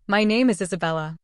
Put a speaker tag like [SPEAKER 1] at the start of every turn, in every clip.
[SPEAKER 1] My name is Isabella.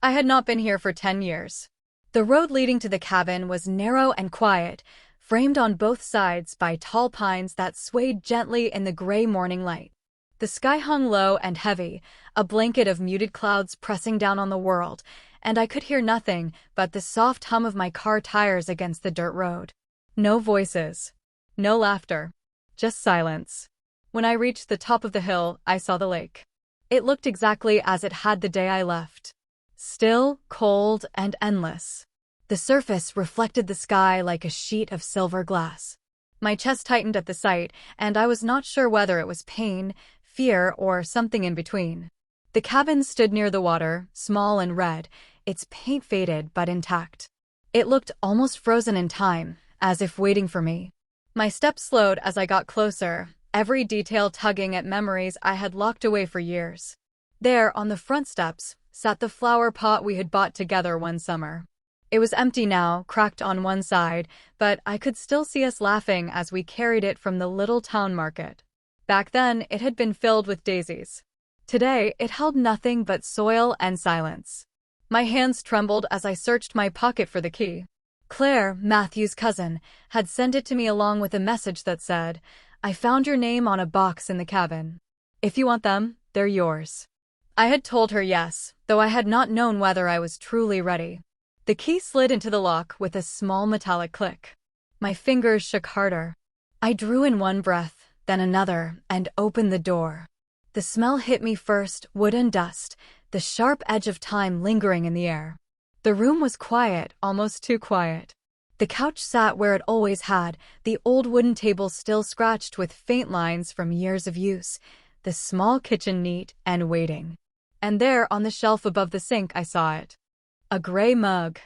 [SPEAKER 1] I had not been here for 10 years. The road leading to the cabin was narrow and quiet, framed on both sides by tall pines that swayed gently in the gray morning light. The sky hung low and heavy, a blanket of muted clouds pressing down on the world, and I could hear nothing but the soft hum of my car tires against the dirt road. No voices. No laughter. Just silence. When I reached the top of the hill, I saw the lake. It looked exactly as it had the day I left. Still, cold, and endless. The surface reflected the sky like a sheet of silver glass. My chest tightened at the sight, and I was not sure whether it was pain, fear, or something in between. The cabin stood near the water, small and red, its paint faded but intact. It looked almost frozen in time, as if waiting for me. My steps slowed as I got closer, every detail tugging at memories I had locked away for years. There, on the front steps, sat the flower pot we had bought together one summer. It was empty now, cracked on one side, but I could still see us laughing as we carried it from the little town market. Back then, it had been filled with daisies. Today, it held nothing but soil and silence. My hands trembled as I searched my pocket for the key. Claire, Matthew's cousin, had sent it to me along with a message that said, "I found your name on a box in the cabin. If you want them, they're yours." I had told her yes, though I had not known whether I was truly ready. The key slid into the lock with a small metallic click. My fingers shook harder. I drew in one breath, then another, and opened the door. The smell hit me first, wood and dust, the sharp edge of time lingering in the air. The room was quiet, almost too quiet. The couch sat where it always had, the old wooden table still scratched with faint lines from years of use, the small kitchen neat and waiting. And there, on the shelf above the sink, I saw it. A gray mug.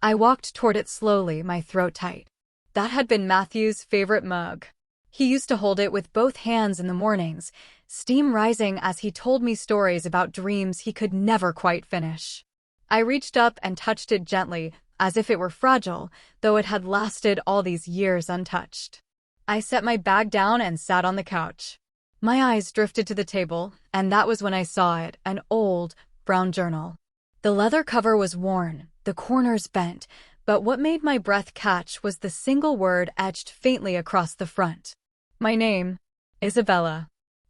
[SPEAKER 1] I walked toward it slowly, my throat tight. That had been Matthew's favorite mug. He used to hold it with both hands in the mornings, steam rising as he told me stories about dreams he could never quite finish. I reached up and touched it gently, as if it were fragile, though it had lasted all these years untouched. I set my bag down and sat on the couch. My eyes drifted to the table, and that was when I saw it, an old, brown journal. The leather cover was worn, the corners bent, but what made my breath catch was the single word etched faintly across the front. My name, Isabella.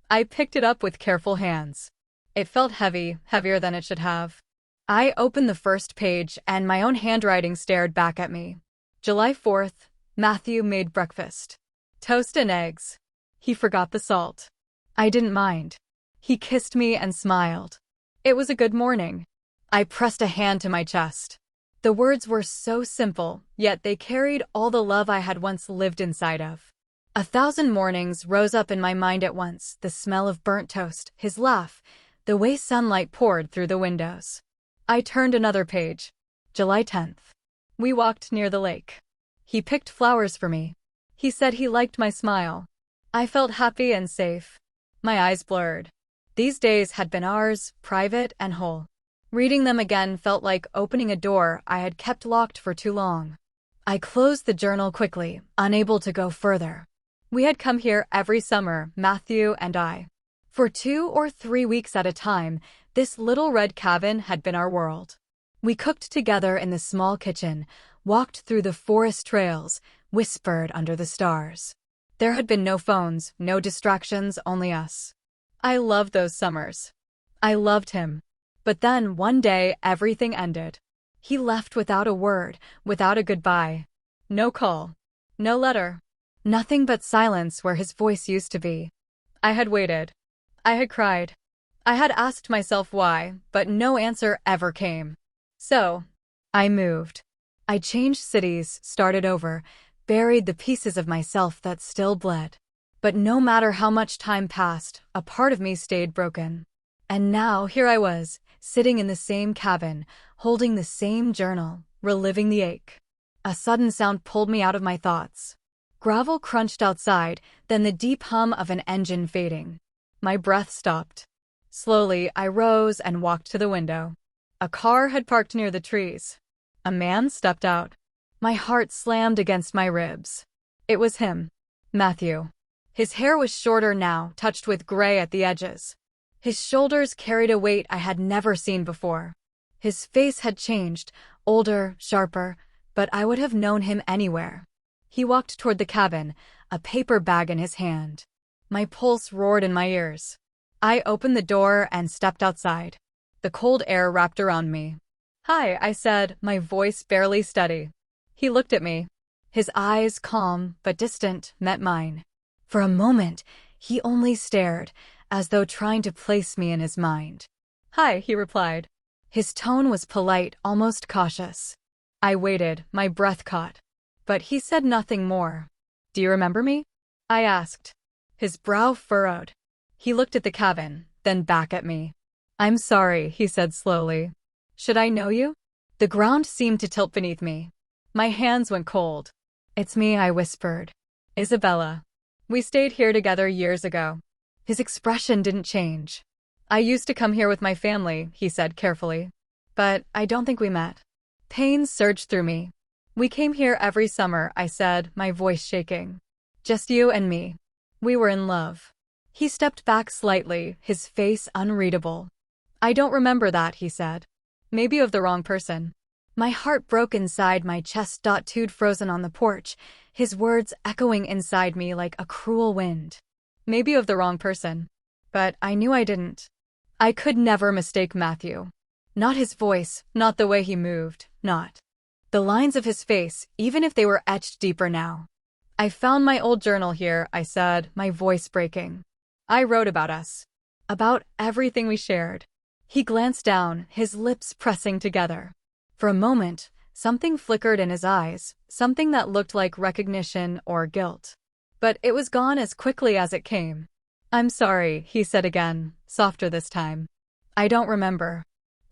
[SPEAKER 1] I picked it up with careful hands. It felt heavy, heavier than it should have. I opened the first page, and my own handwriting stared back at me. July 4th, Matthew made breakfast. Toast and eggs. He forgot the salt. I didn't mind. He kissed me and smiled. It was a good morning. I pressed a hand to my chest. The words were so simple, yet they carried all the love I had once lived inside of. 1,000 mornings rose up in my mind at once, the smell of burnt toast, his laugh, the way sunlight poured through the windows. I turned another page. July 10th. We walked near the lake. He picked flowers for me. He said he liked my smile. I felt happy and safe. My eyes blurred. These days had been ours, private and whole. Reading them again felt like opening a door I had kept locked for too long. I closed the journal quickly, unable to go further. We had come here every summer, Matthew and I. For 2 or 3 weeks at a time, this little red cabin had been our world. We cooked together in the small kitchen, walked through the forest trails, whispered under the stars. There had been no phones, no distractions, only us. I loved those summers. I loved him. But then, one day, everything ended. He left without a word, without a goodbye. No call. No letter. Nothing but silence where his voice used to be. I had waited. I had cried. I had asked myself why, but no answer ever came. So, I moved. I changed cities, started over, buried the pieces of myself that still bled. But no matter how much time passed, a part of me stayed broken. And now here I was, sitting in the same cabin, holding the same journal, reliving the ache. A sudden sound pulled me out of my thoughts. Gravel crunched outside, then the deep hum of an engine fading. My breath stopped. Slowly, I rose and walked to the window. A car had parked near the trees. A man stepped out. My heart slammed against my ribs. It was him, Matthew. His hair was shorter now, touched with gray at the edges. His shoulders carried a weight I had never seen before. His face had changed, older, sharper, but I would have known him anywhere. He walked toward the cabin, a paper bag in his hand. My pulse roared in my ears. I opened the door and stepped outside. The cold air wrapped around me. "Hi," I said, my voice barely steady. He looked at me. His eyes, calm but distant, met mine. For a moment, he only stared, as though trying to place me in his mind. "Hi," he replied. His tone was polite, almost cautious. I waited, my breath caught. But he said nothing more. "Do you remember me?" I asked. His brow furrowed. He looked at the cabin, then back at me. "I'm sorry," he said slowly. "Should I know you?" The ground seemed to tilt beneath me. My hands went cold. "It's me," I whispered. "Isabella. We stayed here together years ago." His expression didn't change. "I used to come here with my family," he said carefully. "But I don't think we met." Pain surged through me. "We came here every summer," I said, my voice shaking. "Just you and me. We were in love." He stepped back slightly, his face unreadable. "I don't remember that," he said. "Maybe you have the wrong person." My heart broke inside, my chest tattooed frozen on the porch, his words echoing inside me like a cruel wind. "Maybe you have the wrong person." But I knew I didn't. I could never mistake Matthew. Not his voice, not the way he moved, not the lines of his face, even if they were etched deeper now. "I found my old journal here," I said, my voice breaking. "I wrote about us. About everything we shared." He glanced down, his lips pressing together. For a moment, something flickered in his eyes, something that looked like recognition or guilt. But it was gone as quickly as it came. "I'm sorry," he said again, softer this time. "I don't remember.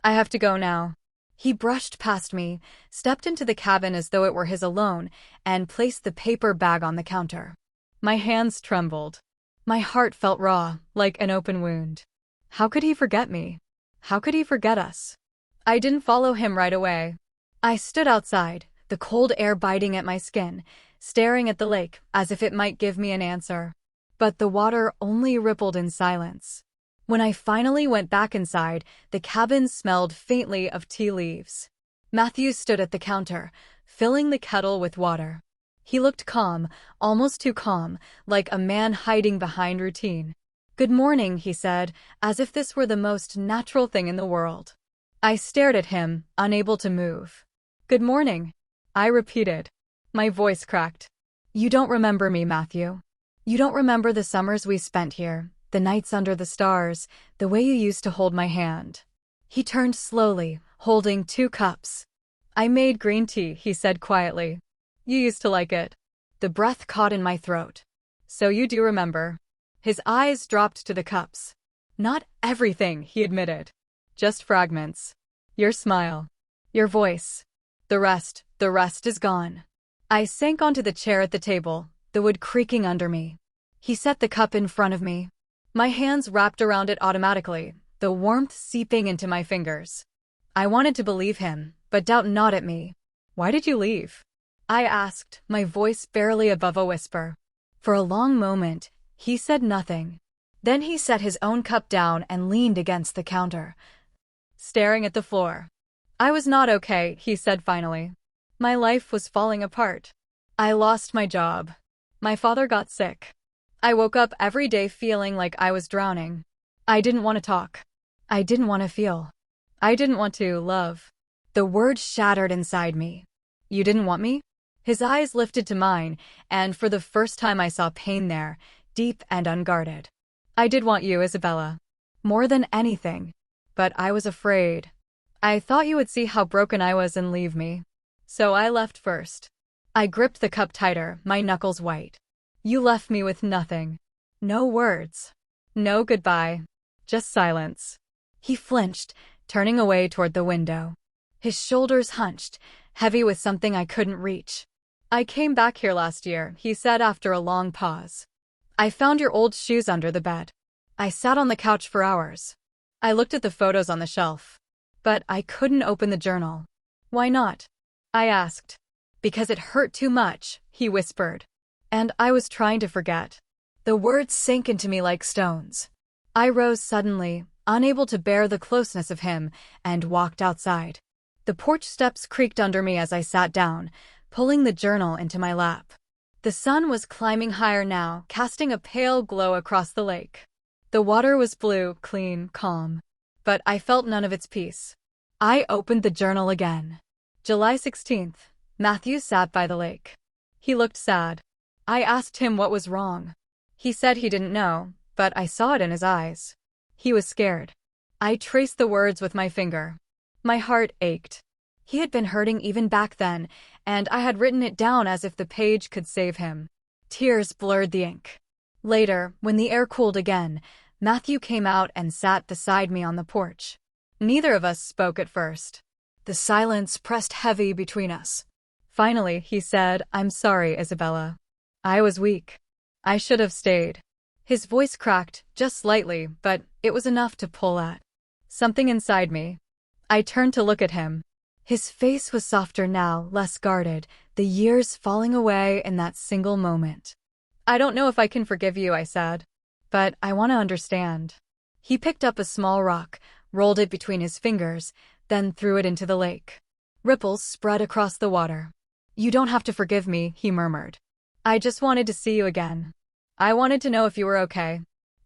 [SPEAKER 1] I have to go now." He brushed past me, stepped into the cabin as though it were his alone, and placed the paper bag on the counter. My hands trembled. My heart felt raw, like an open wound. How could he forget me? How could he forget us? I didn't follow him right away. I stood outside, the cold air biting at my skin, staring at the lake as if it might give me an answer. But the water only rippled in silence. When I finally went back inside, the cabin smelled faintly of tea leaves. Matthew stood at the counter, filling the kettle with water. He looked calm, almost too calm, like a man hiding behind routine. "Good morning," he said, as if this were the most natural thing in the world. I stared at him, unable to move. "Good morning," I repeated. My voice cracked. "You don't remember me, Matthew. You don't remember the summers we spent here, the nights under the stars, the way you used to hold my hand." He turned slowly, holding 2 cups. "I made green tea," he said quietly. "You used to like it." The breath caught in my throat. "So you do remember." His eyes dropped to the cups. "Not everything," he admitted. "Just fragments. Your smile. Your voice. The rest is gone." I sank onto the chair at the table, the wood creaking under me. He set the cup in front of me. My hands wrapped around it automatically, the warmth seeping into my fingers. I wanted to believe him, but doubt gnawed at me. "Why did you leave?" I asked, my voice barely above a whisper. For a long moment, he said nothing. Then he set his own cup down and leaned against the counter, staring at the floor. "I was not okay," he said finally. "My life was falling apart. I lost my job. My father got sick. I woke up every day feeling like I was drowning. I didn't want to talk. I didn't want to feel. I didn't want to love." The words shattered inside me. "You didn't want me?" His eyes lifted to mine, and for the first time I saw pain there, deep and unguarded. "I did want you, Isabella. More than anything. But I was afraid. I thought you would see how broken I was and leave me. So I left first." I gripped the cup tighter, my knuckles white. "You left me with nothing. No words. No goodbye. Just silence." He flinched, turning away toward the window. His shoulders hunched, heavy with something I couldn't reach. "I came back here last year," he said after a long pause. "I found your old shoes under the bed. I sat on the couch for hours. I looked at the photos on the shelf. But I couldn't open the journal." "Why not?" I asked. "Because it hurt too much," he whispered. "And I was trying to forget." The words sank into me like stones. I rose suddenly, unable to bear the closeness of him, and walked outside. The porch steps creaked under me as I sat down, pulling the journal into my lap. The sun was climbing higher now, casting a pale glow across the lake. The water was blue, clean, calm. But I felt none of its peace. I opened the journal again. July 16th. Matthew sat by the lake. He looked sad. I asked him what was wrong. He said he didn't know, but I saw it in his eyes. He was scared. I traced the words with my finger. My heart ached. He had been hurting even back then, and I had written it down as if the page could save him. Tears blurred the ink. Later, when the air cooled again, Matthew came out and sat beside me on the porch. Neither of us spoke at first. The silence pressed heavy between us. Finally, he said, "I'm sorry, Isabella. I was weak. I should have stayed." His voice cracked, just slightly, but it was enough to pull at something inside me. I turned to look at him. His face was softer now, less guarded, the years falling away in that single moment. "I don't know if I can forgive you," I said, "but I want to understand." He picked up a small rock, rolled it between his fingers, then threw it into the lake. Ripples spread across the water. "You don't have to forgive me," he murmured. "I just wanted to see you again. I wanted to know if you were okay."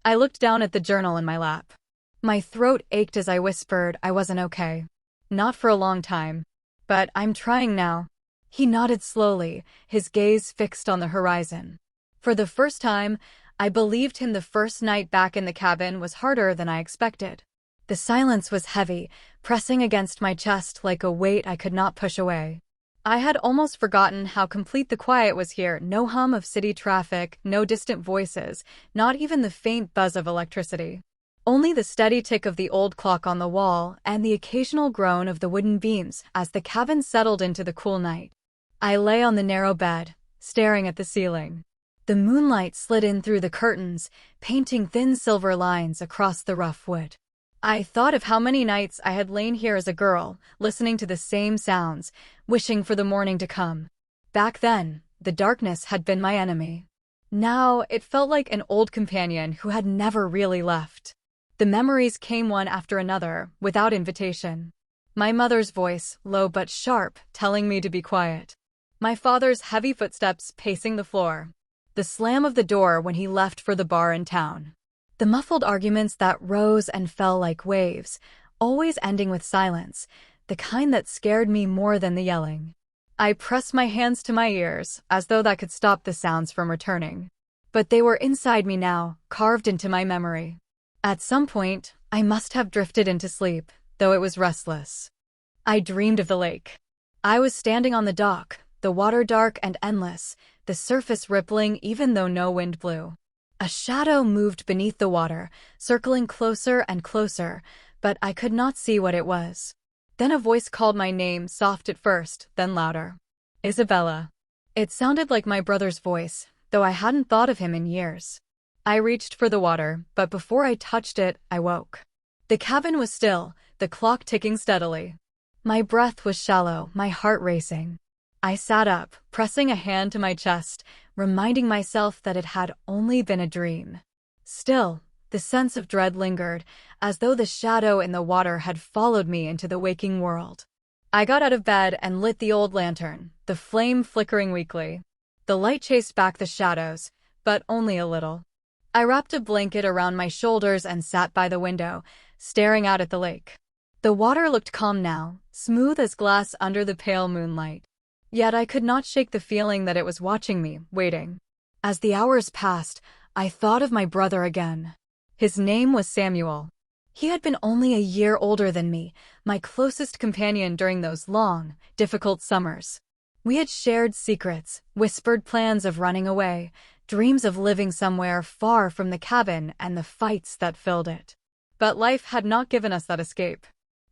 [SPEAKER 1] I looked down at the journal in my lap. My throat ached as I whispered I wasn't okay. "Not for a long time. But I'm trying now." He nodded slowly, his gaze fixed on the horizon. For the first time, I believed him. The first night back in the cabin was harder than I expected. The silence was heavy, pressing against my chest like a weight I could not push away. I had almost forgotten how complete the quiet was here. No hum of city traffic, no distant voices, not even the faint buzz of electricity. Only the steady tick of the old clock on the wall and the occasional groan of the wooden beams as the cabin settled into the cool night. I lay on the narrow bed, staring at the ceiling. The moonlight slid in through the curtains, painting thin silver lines across the rough wood. I thought of how many nights I had lain here as a girl, listening to the same sounds, wishing for the morning to come. Back then, the darkness had been my enemy. Now, it felt like an old companion who had never really left. The memories came one after another, without invitation. My mother's voice, low but sharp, telling me to be quiet. My father's heavy footsteps pacing the floor. The slam of the door when he left for the bar in town. The muffled arguments that rose and fell like waves, always ending with silence, the kind that scared me more than the yelling. I pressed my hands to my ears, as though that could stop the sounds from returning. But they were inside me now, carved into my memory. At some point, I must have drifted into sleep, though it was restless. I dreamed of the lake. I was standing on the dock, the water dark and endless, the surface rippling even though no wind blew. A shadow moved beneath the water, circling closer and closer, but I could not see what it was. Then a voice called my name, soft at first, then louder. "Isabella." It sounded like my brother's voice, though I hadn't thought of him in years. I reached for the water, but before I touched it, I woke. The cabin was still, the clock ticking steadily. My breath was shallow, my heart racing. I sat up, pressing a hand to my chest, reminding myself that it had only been a dream. Still, the sense of dread lingered, as though the shadow in the water had followed me into the waking world. I got out of bed and lit the old lantern, the flame flickering weakly. The light chased back the shadows, but only a little. I wrapped a blanket around my shoulders and sat by the window, staring out at the lake. The water looked calm now, smooth as glass under the pale moonlight. Yet I could not shake the feeling that it was watching me, waiting. As the hours passed, I thought of my brother again. His name was Samuel. He had been only a year older than me, my closest companion during those long, difficult summers. We had shared secrets, whispered plans of running away, dreams of living somewhere far from the cabin and the fights that filled it. But life had not given us that escape.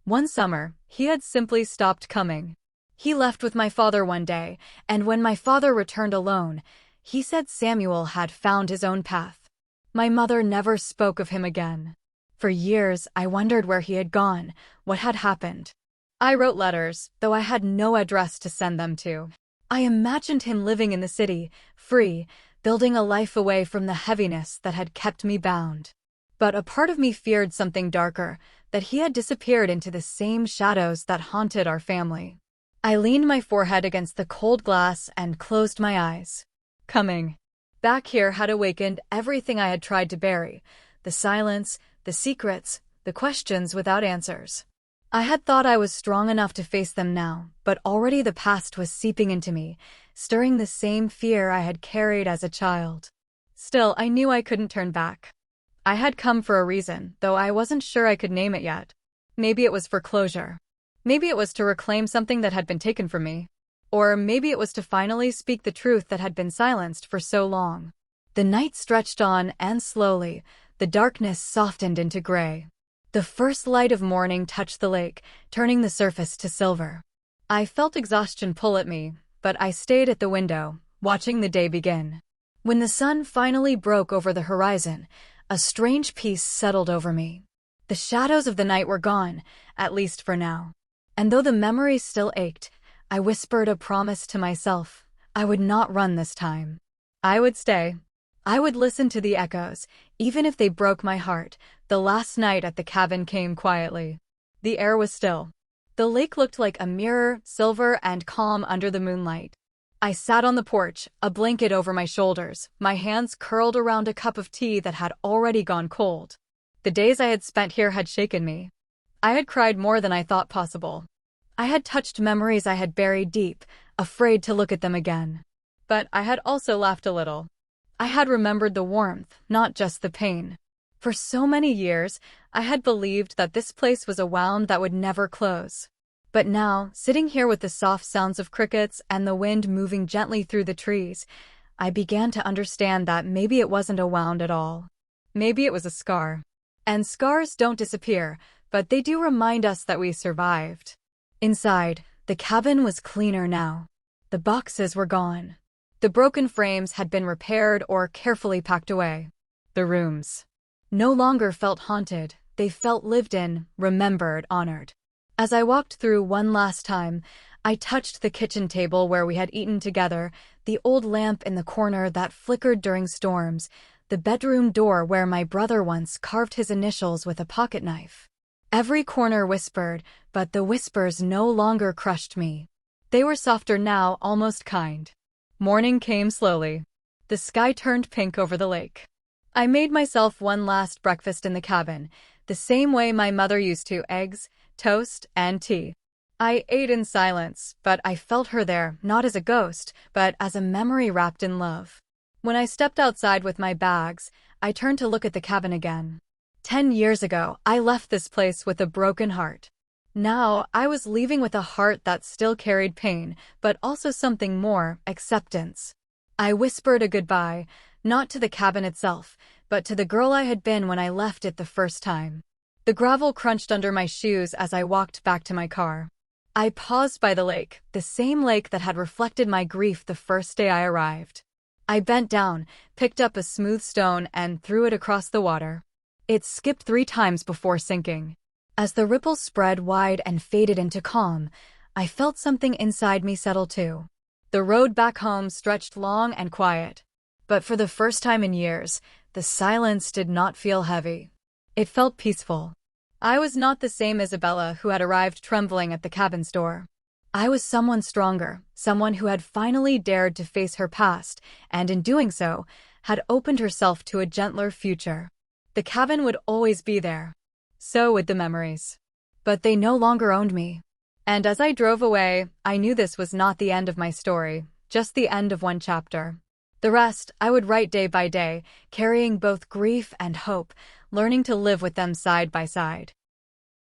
[SPEAKER 1] One summer, he had simply stopped coming. He left with my father one day, and when my father returned alone, he said Samuel had found his own path. My mother never spoke of him again. For years, I wondered where he had gone, what had happened. I wrote letters, though I had no address to send them to. I imagined him living in the city, free, building a life away from the heaviness that had kept me bound. But a part of me feared something darker, that he had disappeared into the same shadows that haunted our family. I leaned my forehead against the cold glass and closed my eyes. Coming back here had awakened everything I had tried to bury, the silence, the secrets, the questions without answers. I had thought I was strong enough to face them now, but already the past was seeping into me, stirring the same fear I had carried as a child. Still, I knew I couldn't turn back. I had come for a reason, though I wasn't sure I could name it yet. Maybe it was for closure. Maybe it was to reclaim something that had been taken from me. Or maybe it was to finally speak the truth that had been silenced for so long. The night stretched on, and slowly, the darkness softened into gray. The first light of morning touched the lake, turning the surface to silver. I felt exhaustion pull at me, but I stayed at the window, watching the day begin. When the sun finally broke over the horizon, a strange peace settled over me. The shadows of the night were gone, at least for now. And though the memories still ached, I whispered a promise to myself. I would not run this time. I would stay. I would listen to the echoes, even if they broke my heart. The last night at the cabin came quietly. The air was still. The lake looked like a mirror, silver and calm under the moonlight. I sat on the porch, a blanket over my shoulders, my hands curled around a cup of tea that had already gone cold. The days I had spent here had shaken me. I had cried more than I thought possible. I had touched memories I had buried deep, afraid to look at them again. But I had also laughed a little. I had remembered the warmth, not just the pain. For so many years, I had believed that this place was a wound that would never close. But now, sitting here with the soft sounds of crickets and the wind moving gently through the trees, I began to understand that maybe it wasn't a wound at all. Maybe it was a scar. And scars don't disappear, but they do remind us that we survived. Inside, the cabin was cleaner now. The boxes were gone. The broken frames had been repaired or carefully packed away. The rooms no longer felt haunted. They felt lived in, remembered, honored. As I walked through one last time, I touched the kitchen table where we had eaten together, the old lamp in the corner that flickered during storms, the bedroom door where my brother once carved his initials with a pocket knife. Every corner whispered, but the whispers no longer crushed me. They were softer now, almost kind. Morning came slowly. The sky turned pink over the lake. I made myself one last breakfast in the cabin, the same way my mother used to: eggs, toast, and tea. I ate in silence, but I felt her there, not as a ghost, but as a memory wrapped in love. When I stepped outside with my bags, I turned to look at the cabin again. 10 years ago, I left this place with a broken heart. Now, I was leaving with a heart that still carried pain, but also something more: acceptance. I whispered a goodbye, not to the cabin itself, but to the girl I had been when I left it the first time. The gravel crunched under my shoes as I walked back to my car. I paused by the lake, the same lake that had reflected my grief the first day I arrived. I bent down, picked up a smooth stone, and threw it across the water. It skipped 3 times before sinking. As the ripples spread wide and faded into calm, I felt something inside me settle too. The road back home stretched long and quiet. But for the first time in years, the silence did not feel heavy. It felt peaceful. I was not the same Isabella who had arrived trembling at the cabin's door. I was someone stronger, someone who had finally dared to face her past, and in doing so, had opened herself to a gentler future. The cabin would always be there. So would the memories. But they no longer owned me. And as I drove away, I knew this was not the end of my story, just the end of one chapter. The rest, I would write day by day, carrying both grief and hope, learning to live with them side by side.